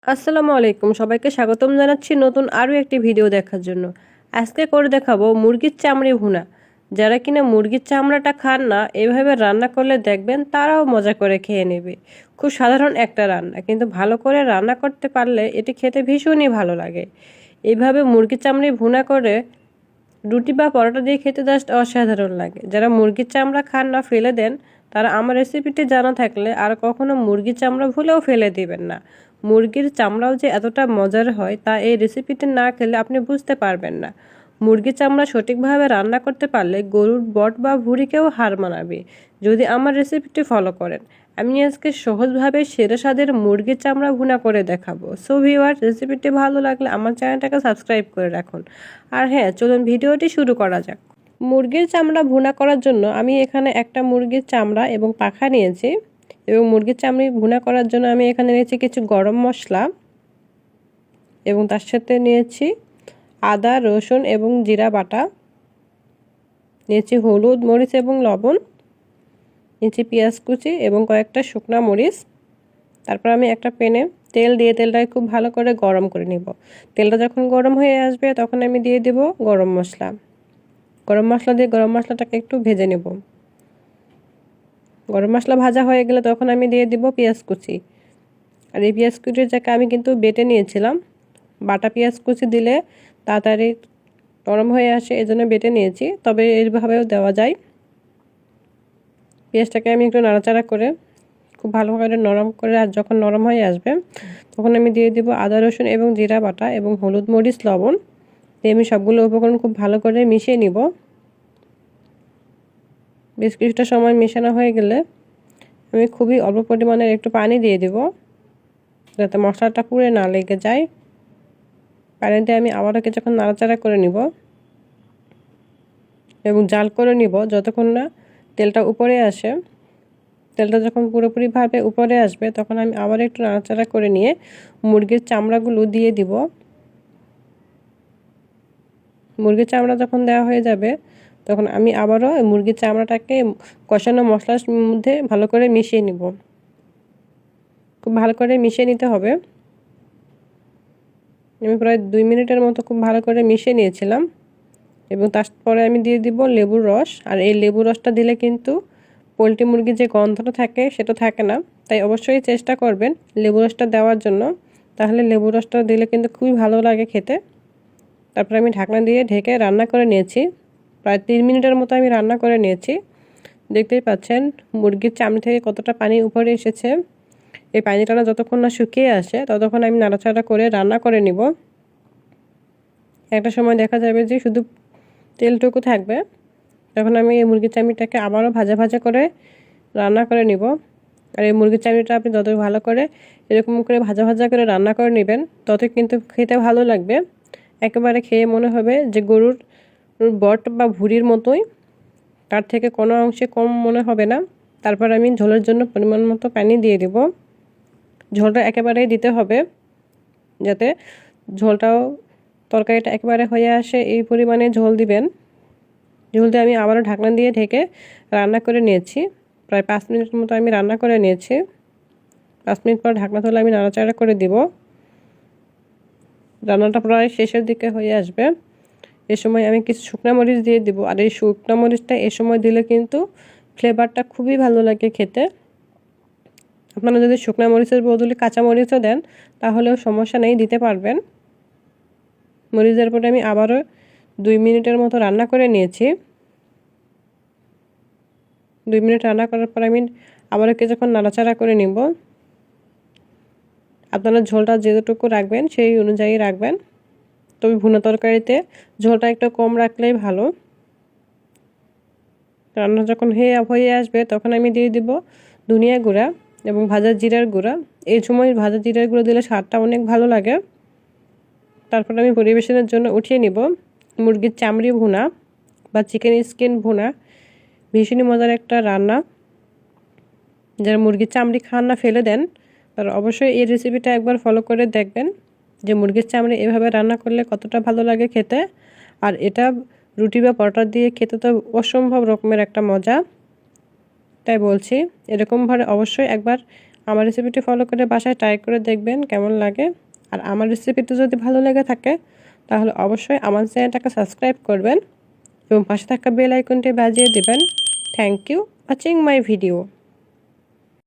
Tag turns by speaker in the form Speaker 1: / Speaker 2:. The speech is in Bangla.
Speaker 1: আসসালামু আলাইকুম, সবাইকে স্বাগতম জানাচ্ছি নতুন আরও একটি ভিডিও দেখার জন্য। আজকে করে দেখাবো মুরগির চামড়ি ভুনা। যারা কিনা মুরগির চামড়াটা খান না, এভাবে রান্না করলে দেখবেন তারাও মজা করে খেয়ে নেবে। খুব সাধারণ একটা রান্না, কিন্তু ভালো করে রান্না করতে পারলে এটি খেতে ভীষণই ভালো লাগে। এইভাবে মুরগির চামড়ি ভুনা করে রুটি বা পরোটা দিয়ে খেতে জাস্ট অসাধারণ লাগে। যারা মুরগির চামড়া খান না, ফেলে দেন, তারা আমার রেসিপিটি জানা থাকলে আর কখনো মুরগির চামড়া ভুলেও ফেলে দিবেন না। মুরগির চামড়াও যে এতটা মজার হয় তা এই রেসিপিটি না খেলে আপনি বুঝতে পারবেন না। মুরগির চামড়া সঠিকভাবে রান্না করতে পারলে গরুর বট বা ভুঁড়িকেও হার মানাবে, যদি আমার রেসিপিটি ফলো করেন। আমি আজকে সহজভাবে সেরা স্বাদের মুরগির চামড়া ভুনা করে দেখাবো। সো ভিউয়ার্স, রেসিপিটি ভালো লাগলে আমার চ্যানেলটাকে সাবস্ক্রাইব করে রাখুন। আর হ্যাঁ, চলুন ভিডিওটি শুরু করা যাক। মুরগির চামড়া ভুনা করার জন্য আমি এখানে একটা মুরগির চামড়া এবং পাখা নিয়েছি, এবং মুরগির চামড়ি ভুনা করার জন্য আমি এখানে নিয়েছি কিছু গরম মশলা, এবং তার সাথে নিয়েছি আদা, রসুন এবং জিরা বাটা, নিয়েছি হলুদ, মরিচ এবং লবণ, নিয়েছি পেঁয়াজ কুচি এবং কয়েকটা শুকনা মরিচ। তারপর আমি একটা প্যানে তেল দিয়ে তেলটাকে খুব ভালো করে গরম করে নিব। তেলটা যখন গরম হয়ে আসবে তখন আমি দিয়ে দেব গরম মশলা। গরম মশলা দিয়ে গরম মশলাটাকে একটু ভেজে নেব। গরম মশলা ভাজা হয়ে গেলে তখন আমি দিয়ে দিব পেঁয়াজ কুচি। আর এই পেঁয়াজ কুচিটাকে আমি কিন্তু বেটে নিয়েছিলাম। বাটা পেঁয়াজ কুচি দিলে তাড়াতাড়ি নরম হয়ে আসে, এজন্য বেটে নিয়েছি, তবে এইভাবেও দেওয়া যায়। পেঁয়াজটাকে আমি একটু নাড়াচাড়া করে খুব ভালো করে নরম করে, আর যখন নরম হয়ে আসবে তখন আমি দিয়ে দিব আদা, রসুন এবং জিরা বাটা এবং হলুদ, মরিচ, লবণ দিয়ে আমি সবগুলো উপকরণ খুব ভালো করে মিশিয়ে নিব। বেশ কিছুটা সময় মেশানো হয়ে গেলে আমি খুবই অল্প পরিমাণের একটু পানি দিয়ে দেব, যাতে মশলাটা পুড়ে না লেগে যায়। পানি দিয়ে আমি আবারও কিছুক্ষণ নাড়াচাড়া করে নিব এবং জাল করে নিব যতক্ষণ না তেলটা উপরে আসে। তেলটা যখন পুরোপুরিভাবে উপরে আসবে তখন আমি আবার একটু নাড়াচাড়া করে নিয়ে মুরগির চামড়াগুলো দিয়ে দিব। মুরগির চামড়া যখন দেওয়া হয়ে যাবে তখন আমি আবারও মুরগির চামড়াটাকে কষানো মশলার মধ্যে ভালো করে মিশিয়ে নিব। খুব ভালো করে মিশিয়ে নিতে হবে। আমি প্রায় 2 মিনিটের মতো খুব ভালো করে মিশিয়ে নিয়েছিলাম, এবং তারপরে আমি দিয়ে দিব লেবুর রস। আর এই লেবুর রসটা দিলে কিন্তু পোলট্রি মুরগির যে গন্ধটা থাকে সেটা থাকে না, তাই অবশ্যই চেষ্টা করবেন লেবু রসটা দেওয়ার জন্য। তাহলে লেবু রসটা দিলে কিন্তু খুবই ভালো লাগে খেতে। তারপরে আমি ঢাকনা দিয়ে ঢেকে রান্না করে নিয়েছি। প্রায় 3 মিনিটের মতো আমি রান্না করে নিয়েছি। দেখতেই পাচ্ছেন মুরগির চামড়ি থেকে কতটা পানি উপরে এসেছে। এই পানিটা যতক্ষণ না শুকিয়ে আসে ততক্ষণ আমি নাড়াচাড়া করে রান্না করে নিব। একটা সময় দেখা যাবে যে শুধু তেলটুকু থাকবে, তখন আমি এই মুরগির চামড়িটাকে আবারও ভাজা ভাজা করে রান্না করে নিব। আর এই মুরগির চামড়িটা আপনি যত ভালো করে এরকম করে ভাজা ভাজা করে রান্না করে নেবেন তত কিন্তু খেতে ভালো লাগবে। একেবারে খেয়ে মনে হবে যে গরুর বট বা ভুঁড়ির মতোই, তার থেকে কোনো অংশে কম মনে হবে না। তারপর আমি ঝোলের জন্য পরিমাণ মতো পানি দিয়ে দেব। ঝোলটা একেবারেই দিতে হবে, যাতে ঝোলটাও তরকারিটা একেবারে হয়ে আসে, এই পরিমাণে ঝোল দিবেন। ঝোল দিয়ে আমি আবারও ঢাকনা দিয়ে ঢেকে রান্না করে নিয়েছি। প্রায় 5 মিনিট মতো আমি রান্না করে নিয়েছি। 5 মিনিট পর ঢাকনা তুলে আমি নাড়াচাড়া করে দিব। রান্নাটা প্রায় শেষের দিকে হয়ে আসবে। এ সময় আমি কিছু শুকনা মরিচ দিয়ে দিব। আর এই শুকনা মরিচটা এ সময় দিলে কিন্তু ফ্লেভারটা খুবই ভালো লাগে খেতে। আপনারা যদি শুকনা মরিচের বদলে কাঁচা মরিচও দেন তাহলেও সমস্যা নেই, দিতে পারবেন। মরিচের পরে আমি আবারও 2 মিনিটের মতো রান্না করে নিয়েছি। 2 মিনিট রান্না করার পর আমি আবারও কিছুক্ষণ নাড়াচাড়া করে নিব। আপনারা ঝোলটা যেটুকু রাখবেন সেই অনুযায়ী রাখবেন, তবে ভুনা তরকারিতে ঝোলটা একটু কম রাখলেই ভালো। রান্না যখন হয়ে আসবে তখন আমি দিয়ে দিব ধনিয়া গুঁড়া এবং ভাজা জিরার গুঁড়া। এই সময় ভাজা জিরার গুঁড়ো দিলে স্বাদটা অনেক ভালো লাগে। তারপর আমি পরিবেশনের জন্য উঠিয়ে নিব। মুরগির চামড়ি ভুনা বা চিকেন স্কিন ভুনা ভীষণই মজার একটা রান্না। যারা মুরগির চামড়ি খান না, ফেলে দেন, তারা অবশ্যই এই রেসিপিটা একবার ফলো করে দেখবেন যে মুরগির চামড়ি এভাবে রান্না করলে কতটা ভালো লাগে খেতে। আর এটা রুটি বা পরোটা দিয়ে খেতে তো অসম্ভব রকমের একটা মজা। তাই বলছি, এরকমভাবে অবশ্যই একবার আমার রেসিপিটি ফলো করে বাসায় ট্রাই করে দেখবেন কেমন লাগে। আর আমার রেসিপিটি যদি ভালো লেগে থাকে তাহলে অবশ্যই আমার চ্যানেলটাকে সাবস্ক্রাইব করবেন এবং পাশে থাকা বেল আইকনটি বাজিয়ে দিবেন। Thank you watching my video.